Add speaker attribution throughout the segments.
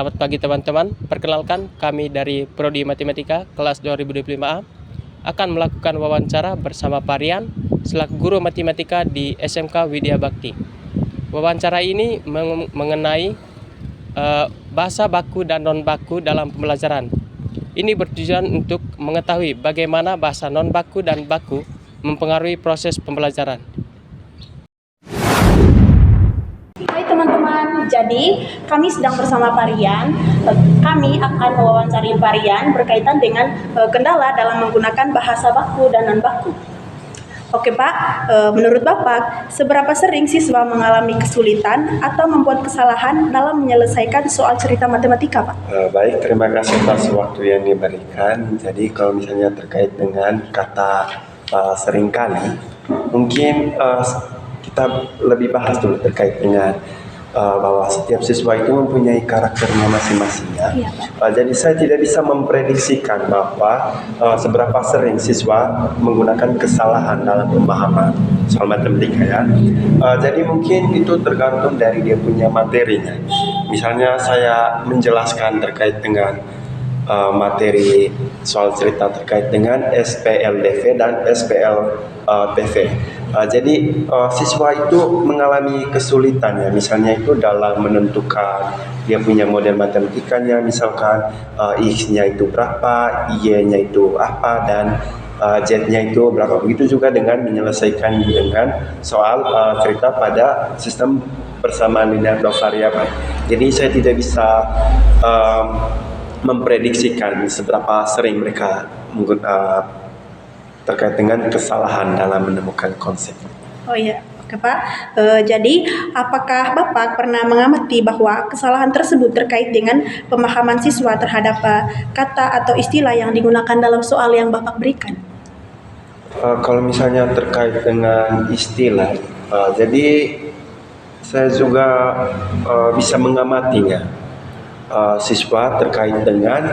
Speaker 1: Selamat pagi teman-teman, perkenalkan kami dari Prodi Matematika kelas 2025A akan melakukan wawancara bersama Parian selaku guru matematika di SMK Widya Bakti. Wawancara ini mengenai bahasa baku dan non baku dalam pembelajaran. Ini bertujuan untuk mengetahui bagaimana bahasa non baku dan baku mempengaruhi proses pembelajaran.
Speaker 2: Hai teman-teman, jadi kami sedang bersama Parian. Kami akan mewawancari Parian berkaitan dengan kendala dalam menggunakan bahasa baku dan non baku. Oke Pak, menurut Bapak, seberapa sering siswa mengalami kesulitan atau membuat kesalahan dalam menyelesaikan soal cerita matematika Pak?
Speaker 3: Baik, terima kasih atas waktu yang diberikan. Jadi kalau misalnya terkait dengan kata seringkali, mungkin kita lebih bahas dulu terkait dengan bahwa setiap siswa itu mempunyai karakternya masing-masing ya. Jadi saya tidak bisa memprediksikan bahwa seberapa sering siswa menggunakan kesalahan dalam pemahaman soal matematika ya. Jadi mungkin itu tergantung dari dia punya materinya. Misalnya saya menjelaskan terkait dengan materi soal cerita terkait dengan SPLDV dan SPLTV. Jadi siswa itu mengalami kesulitan ya, misalnya itu dalam menentukan dia punya model matematikanya, misalkan X-nya itu berapa, Y-nya itu apa, dan Z-nya itu berapa. Begitu juga dengan menyelesaikan dengan soal cerita pada sistem persamaan linear dua variabel. Jadi saya tidak bisa memprediksikan seberapa sering mereka terkait dengan kesalahan dalam menemukan konsep.
Speaker 2: Oh iya, oke Pak. Jadi apakah Bapak pernah mengamati bahwa kesalahan tersebut terkait dengan pemahaman siswa terhadap kata atau istilah yang digunakan dalam soal yang Bapak berikan?
Speaker 3: Kalau misalnya terkait dengan istilah, jadi saya juga bisa mengamatinya. Siswa terkait dengan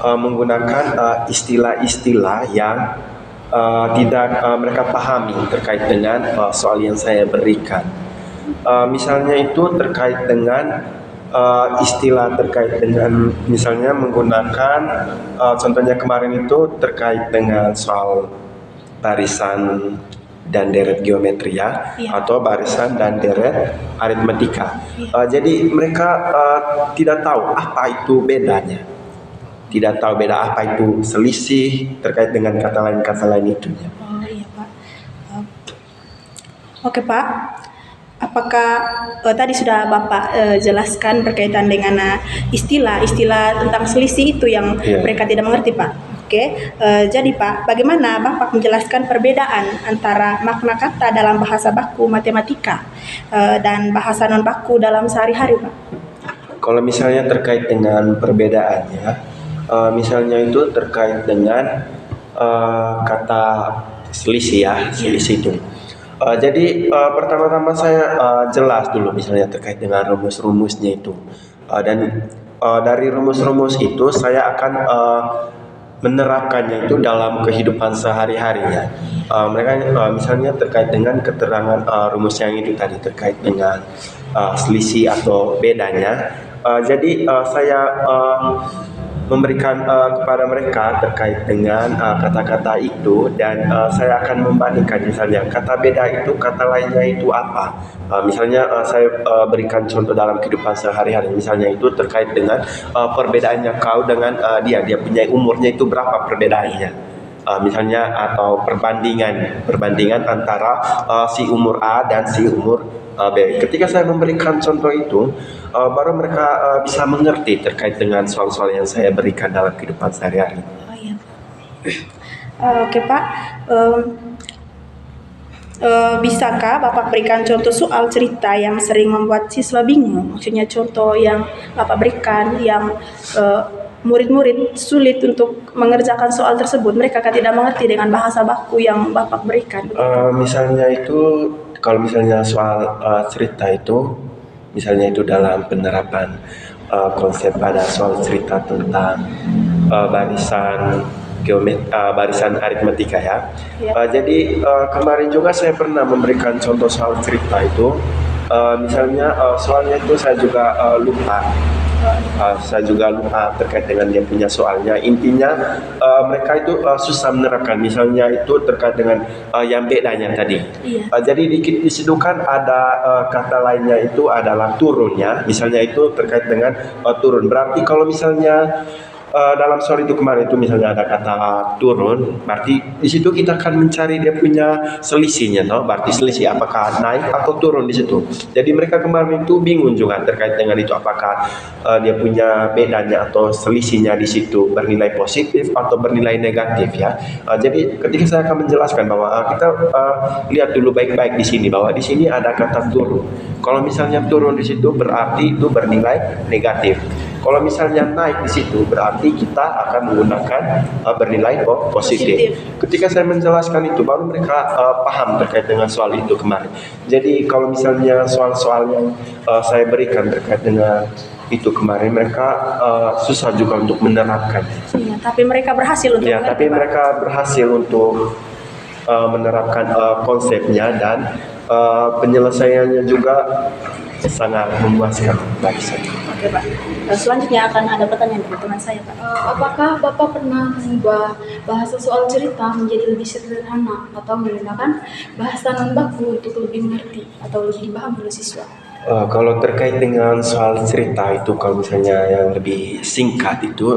Speaker 3: menggunakan istilah-istilah yang tidak mereka pahami terkait dengan soal yang saya berikan. Misalnya itu terkait dengan istilah terkait dengan misalnya menggunakan contohnya kemarin itu terkait dengan soal barisan dan deret geometria atau barisan dan deret aritmetika. Jadi mereka tidak tahu apa itu bedanya, tidak tahu beda apa itu selisih terkait dengan kata lain itu.
Speaker 2: Oh iya Pak. Oke Pak, apakah tadi sudah Bapak jelaskan berkaitan dengan istilah tentang selisih itu yang mereka tidak mengerti Pak? Oke, jadi Pak, bagaimana Bapak menjelaskan perbedaan antara makna kata dalam bahasa baku matematika dan bahasa non baku dalam sehari-hari Pak?
Speaker 3: Kalau misalnya terkait dengan perbedaannya, misalnya itu terkait dengan kata selisih ya, selisih itu. Jadi pertama-tama saya jelas dulu misalnya terkait dengan rumus-rumusnya itu, dan dari rumus-rumus itu saya akan menerapkannya itu dalam kehidupan sehari-harinya. Mereka misalnya terkait dengan keterangan rumus yang itu tadi terkait dengan selisih atau bedanya. Jadi saya memberikan kepada mereka terkait dengan kata-kata itu, dan saya akan membandingkan misalnya kata beda itu kata lainnya itu apa. Misalnya saya berikan contoh dalam kehidupan sehari-hari, misalnya itu terkait dengan perbedaannya kau dengan dia punya umurnya itu berapa perbedaannya. Misalnya atau perbandingan antara si umur A dan si umur B. Ketika saya memberikan contoh itu, baru mereka bisa mengerti terkait dengan soal-soal yang saya berikan dalam kehidupan sehari-hari.
Speaker 2: Oh iya. Oke Pak, bisakah Bapak berikan contoh soal cerita yang sering membuat siswa bingung? Maksudnya contoh yang Bapak berikan yang murid-murid sulit untuk mengerjakan soal tersebut, mereka tidak mengerti dengan bahasa baku yang Bapak berikan.
Speaker 3: Misalnya itu, kalau misalnya soal cerita itu, misalnya itu dalam penerapan konsep pada soal cerita tentang barisan aritmetika ya. Jadi kemarin juga saya pernah memberikan contoh soal cerita itu. Misalnya soalnya itu saya juga lupa. Saya juga lupa terkait dengan dia punya soalnya. Intinya mereka itu susah menerapkan. Misalnya itu terkait dengan yang bedanya tadi.
Speaker 2: Iya.
Speaker 3: Jadi di situ kan ada kata lainnya itu adalah turunnya. Misalnya itu terkait dengan turun. Berarti kalau misalnya dalam soal itu kemarin itu misalnya ada kata turun, berarti di situ kita akan mencari dia punya selisihnya, no? Berarti selisih apakah naik atau turun di situ. Jadi mereka kemarin itu bingung juga terkait dengan itu, apakah dia punya bedanya atau selisihnya di situ bernilai positif atau bernilai negatif ya. Jadi ketika saya akan menjelaskan bahwa kita lihat dulu baik-baik di sini bahwa di sini ada kata turun. Kalau misalnya turun di situ berarti itu bernilai negatif. Kalau misalnya naik di situ berarti kita akan menggunakan bernilai positif. Ketika saya menjelaskan itu baru mereka paham terkait dengan soal itu kemarin. Jadi kalau misalnya soal-soal yang saya berikan terkait dengan itu kemarin mereka susah juga untuk menerapkan.
Speaker 2: Iya, tapi mereka berhasil untuk
Speaker 3: Ya,
Speaker 2: mengerti,
Speaker 3: tapi
Speaker 2: Pak.
Speaker 3: mereka berhasil untuk menerapkan konsepnya dan penyelesaiannya juga sangat memuaskan bagi saya.
Speaker 2: Oke, Pak. Selanjutnya akan ada pertanyaan dari teman saya, Pak.
Speaker 4: Apakah Bapak pernah mengubah bahasa soal cerita menjadi lebih sederhana atau menggunakan bahasa non baku untuk lebih mengerti atau lebih dipahami oleh siswa?
Speaker 3: Kalau terkait dengan soal cerita itu, kalau misalnya yang lebih singkat itu,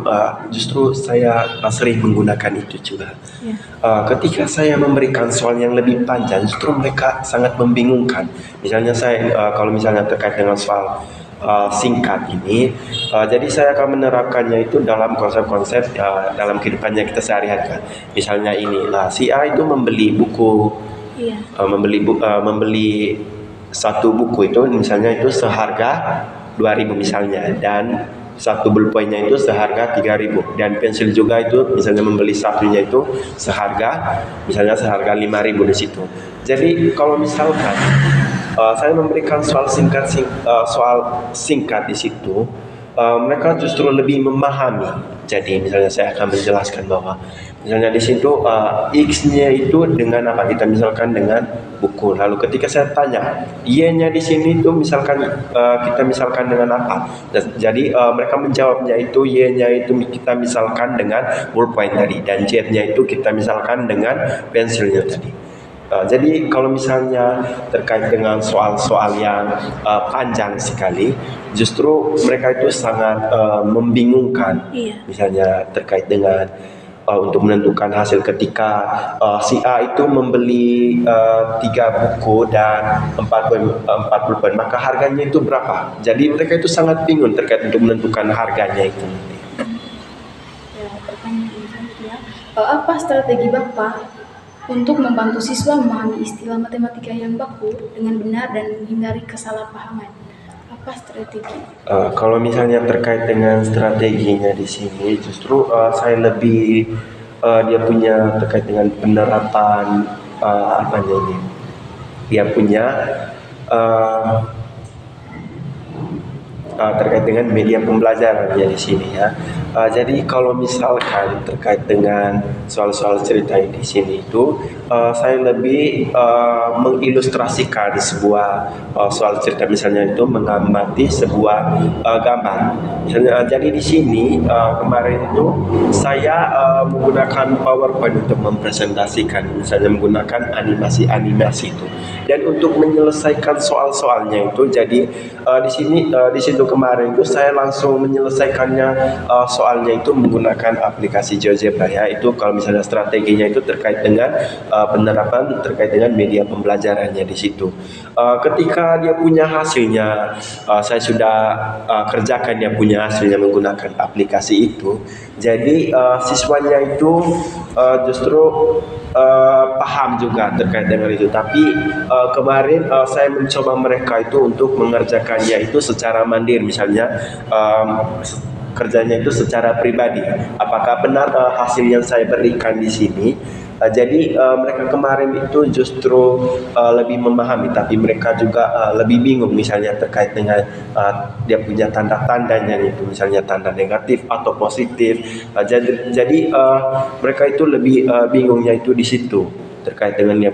Speaker 3: justru saya sering menggunakan itu juga.
Speaker 2: Ya.
Speaker 3: Ketika saya memberikan soal yang lebih panjang, justru mereka sangat membingungkan. Misalnya saya, kalau misalnya terkait dengan soal singkat ini, jadi saya akan menerapkannya itu dalam konsep-konsep dalam kehidupannya kita sehari-hari. Misalnya ini, si A itu membeli buku,
Speaker 2: Iya.
Speaker 3: membeli satu buku itu misalnya itu seharga 2.000 misalnya, dan satu bolpoinnya itu seharga 3.000, dan pensil juga itu misalnya membeli satunya itu misalnya seharga 5.000 di situ. Jadi kalau misalkan saya memberikan soal singkat di situ, mereka justru lebih memahami. Jadi misalnya saya akan menjelaskan bahwa misalnya di situ X-nya itu dengan apa? Kita misalkan dengan buku. Lalu ketika saya tanya, Y-nya di sini itu misalkan kita misalkan dengan apa? Jadi mereka menjawabnya itu Y-nya itu kita misalkan dengan ballpoint tadi, dan Z-nya itu kita misalkan dengan pensilnya tadi. Jadi kalau misalnya terkait dengan soal-soal yang panjang sekali, justru mereka itu sangat membingungkan.
Speaker 2: Iya.
Speaker 3: Misalnya terkait dengan untuk menentukan hasil ketika si A itu membeli 3 buku dan 40 poin, maka harganya itu berapa? Jadi mereka itu sangat bingung terkait untuk menentukan harganya itu.
Speaker 4: Ya, pertanyaan selanjutnya, apa strategi Bapak untuk membantu siswa memahami istilah matematika yang baku dengan benar dan menghindari kesalahpahaman? Apa strategi?
Speaker 3: Kalau misalnya terkait dengan strateginya di sini, justru saya lebih dia punya terkait dengan penerapan apanya ini. Dia punya terkait dengan media pembelajaran ya di sini ya. Jadi kalau misalkan terkait dengan soal-soal cerita di sini itu, saya lebih mengilustrasikan sebuah soal cerita, misalnya itu mengamati sebuah gambar. Misalnya, jadi di sini kemarin itu saya menggunakan PowerPoint untuk mempresentasikan, misalnya menggunakan animasi-animasi itu. Dan untuk menyelesaikan soal-soalnya itu, jadi di situ kemarin itu saya langsung menyelesaikannya soalnya itu menggunakan aplikasi GeoGebra ya. Itu kalau misalnya strateginya itu terkait dengan penerapan terkait dengan media pembelajarannya di situ. Ketika dia punya hasilnya, saya sudah kerjakan dia punya hasilnya menggunakan aplikasi itu. Jadi siswanya itu justru paham juga terkait dengan itu. Tapi kemarin saya mencoba mereka itu untuk mengerjakannya itu secara mandiri, misalnya kerjanya itu secara pribadi. Apakah benar hasil yang saya berikan di sini? Jadi mereka kemarin itu justru lebih memahami, tapi mereka juga lebih bingung misalnya terkait dengan dia punya tanda-tandanya itu, misalnya tanda negatif atau positif. Jadi mereka itu lebih bingungnya itu di situ terkait dengan dia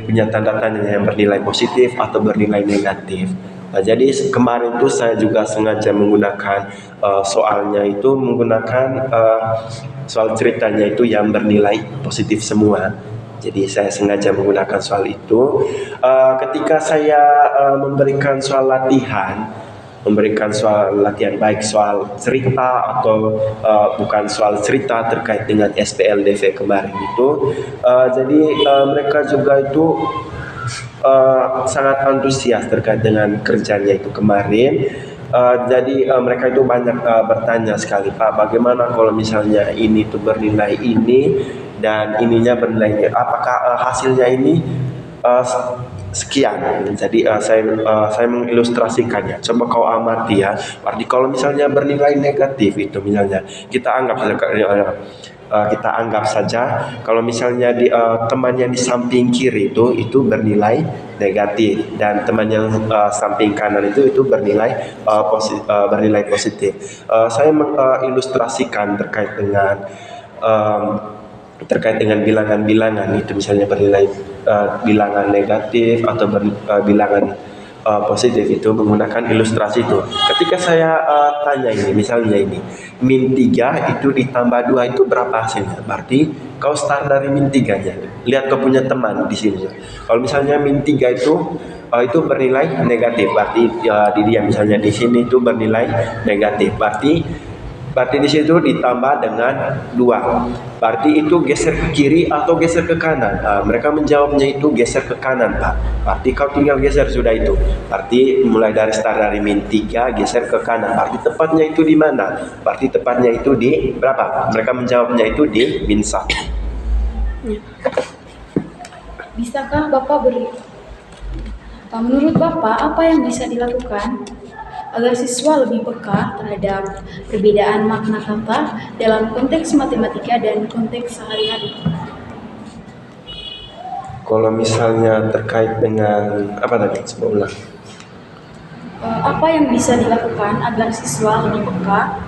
Speaker 3: punya tanda-tandanya yang bernilai positif atau bernilai negatif. Jadi kemarin itu saya juga sengaja menggunakan soalnya itu menggunakan soal ceritanya itu yang bernilai positif semua. Jadi saya sengaja menggunakan soal itu. Ketika saya memberikan soal latihan baik soal cerita atau bukan soal cerita terkait dengan SPLDV kemarin itu, jadi mereka juga itu sangat antusias terkait dengan kerjanya itu kemarin. Jadi mereka itu banyak bertanya sekali, Pak, bagaimana kalau misalnya ini tuh bernilai ini dan ininya bernilai ini, apakah hasilnya ini uh, sekian. Jadi saya mengilustrasikannya. Coba kau amati ya. Berarti kalau misalnya bernilai negatif itu misalnya kita anggap saja kalau misalnya teman yang di samping kiri itu bernilai negatif dan teman yang samping kanan itu bernilai bernilai positif. Saya mengilustrasikan terkait dengan bilangan-bilangan itu misalnya bernilai bilangan negatif atau bilangan positif itu menggunakan ilustrasi itu. Ketika saya tanya ini, misalnya ini min 3 itu ditambah 2 itu berapa hasilnya? Berarti kau start dari min 3-nya. Lihat kau punya teman di sini. Kalau misalnya min 3 itu bernilai negatif, berarti di dia misalnya di sini itu bernilai negatif. Berarti di situ ditambah dengan 2. Berarti itu geser ke kiri atau geser ke kanan? Mereka menjawabnya itu geser ke kanan, Pak. Berarti kau tinggal geser sudah itu. Berarti mulai dari start dari min 3 geser ke kanan. Berarti tepatnya itu di mana? Berarti tepatnya itu di berapa? Mereka menjawabnya itu di min 1.
Speaker 4: Bisakah Bapak menurut Bapak apa yang bisa dilakukan agar siswa lebih peka terhadap perbedaan makna kata dalam konteks matematika dan konteks sehari-hari?
Speaker 3: Kalau misalnya terkait dengan apa tadi? Coba ulang.
Speaker 4: Apa yang bisa dilakukan agar siswa lebih peka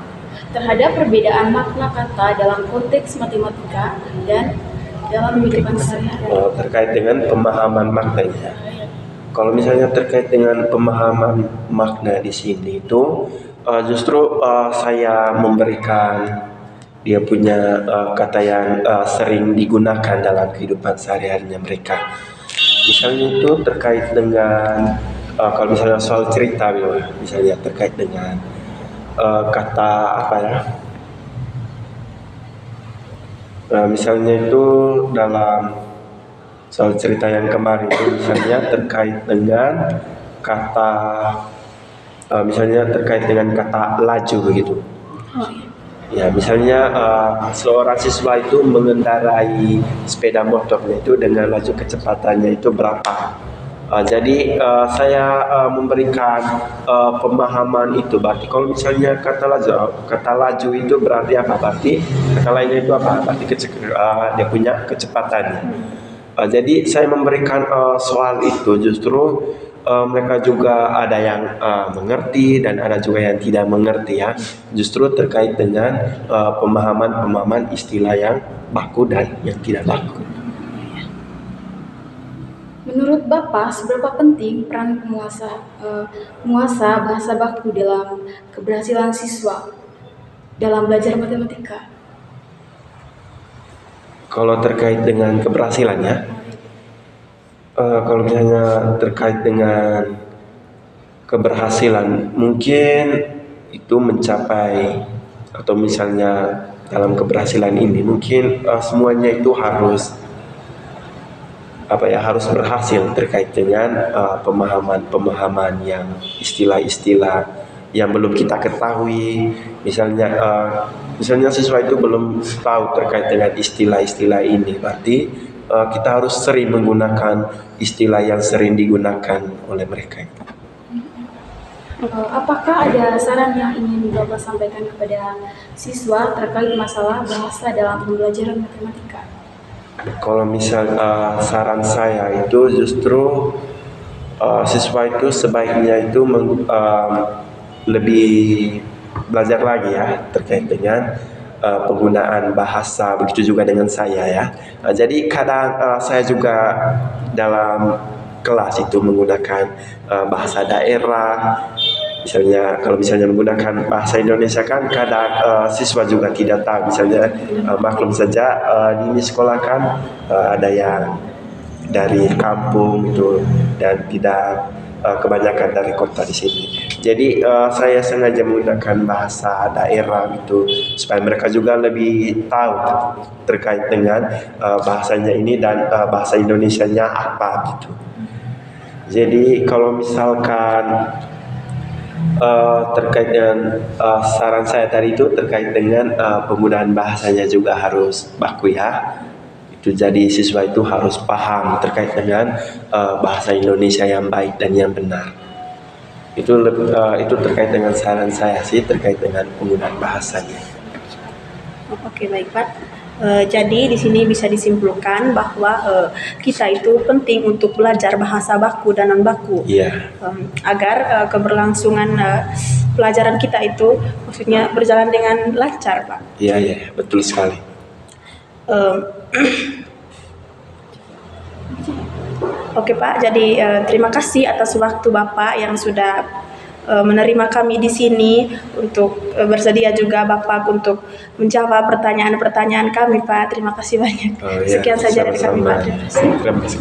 Speaker 4: terhadap perbedaan makna kata dalam konteks matematika dan dalam kehidupan sehari-hari?
Speaker 3: Terkait dengan pemahaman maknanya. Kalau misalnya terkait dengan pemahaman makna di sini itu justru saya memberikan dia punya kata yang sering digunakan dalam kehidupan sehari-harinya mereka. Misalnya itu terkait dengan kalau misalnya soal cerita, misalnya terkait dengan kata apa ya? Misalnya itu dalam soal cerita yang kemarin itu misalnya terkait dengan kata misalnya terkait dengan kata laju begitu. Ya, misalnya seorang siswa itu mengendarai sepeda motornya itu dengan laju kecepatannya itu berapa. Jadi saya memberikan pemahaman itu. Berarti kalau misalnya kata laju itu berarti apa? Berarti kata lainnya itu apa? Berarti dia punya kecepatannya. Jadi saya memberikan soal itu justru mereka juga ada yang mengerti dan ada juga yang tidak mengerti ya. Justru terkait dengan pemahaman istilah yang baku dan yang tidak baku.
Speaker 4: Menurut Bapak, seberapa penting peran penguasa bahasa baku dalam keberhasilan siswa dalam belajar matematika?
Speaker 3: Kalau terkait dengan keberhasilannya, kalau misalnya terkait dengan keberhasilan, mungkin itu mencapai atau misalnya dalam keberhasilan ini mungkin semuanya itu harus harus berhasil terkait dengan pemahaman yang istilah-istilah yang belum kita ketahui. Misalnya siswa itu belum tahu terkait dengan istilah-istilah ini, berarti kita harus sering menggunakan istilah yang sering digunakan oleh mereka.
Speaker 4: Apakah ada saran yang ingin Bapak sampaikan kepada siswa terkait masalah bahasa dalam pembelajaran matematika?
Speaker 3: Kalau saran saya itu justru siswa itu sebaiknya itu lebih belajar lagi ya terkait dengan penggunaan bahasa, begitu juga dengan saya ya. Jadi kadang saya juga dalam kelas itu menggunakan bahasa daerah. Misalnya kalau misalnya menggunakan bahasa Indonesia kan kadang siswa juga tidak tahu. Misalnya maklum saja di sekolah kan ada yang dari kampung itu dan tidak kebanyakan dari kota di sini. Jadi saya sengaja menggunakan bahasa daerah gitu supaya mereka juga lebih tahu terkait dengan bahasanya ini dan bahasa Indonesianya apa gitu. Jadi kalau misalkan terkait dengan saran saya tadi itu terkait dengan penggunaan bahasanya juga harus baku ya. Itu jadi siswa itu harus paham terkait dengan bahasa Indonesia yang baik dan yang benar. Itu terkait dengan saran saya sih terkait dengan penggunaan bahasanya.
Speaker 2: Oke, baik Pak. Jadi di sini bisa disimpulkan bahwa kita itu penting untuk belajar bahasa baku dan non baku.
Speaker 3: Iya.
Speaker 2: Agar keberlangsungan pelajaran kita itu maksudnya berjalan dengan lancar, Pak.
Speaker 3: Iya, betul sekali.
Speaker 2: Oke Pak, jadi terima kasih atas waktu Bapak yang sudah menerima kami di sini untuk bersedia juga Bapak untuk menjawab pertanyaan-pertanyaan kami Pak. Terima kasih banyak.
Speaker 3: Oh, ya,
Speaker 2: Sekian saja dari kami Pak.
Speaker 3: sama-sama.
Speaker 2: Terima kasih.
Speaker 3: Terima kasih.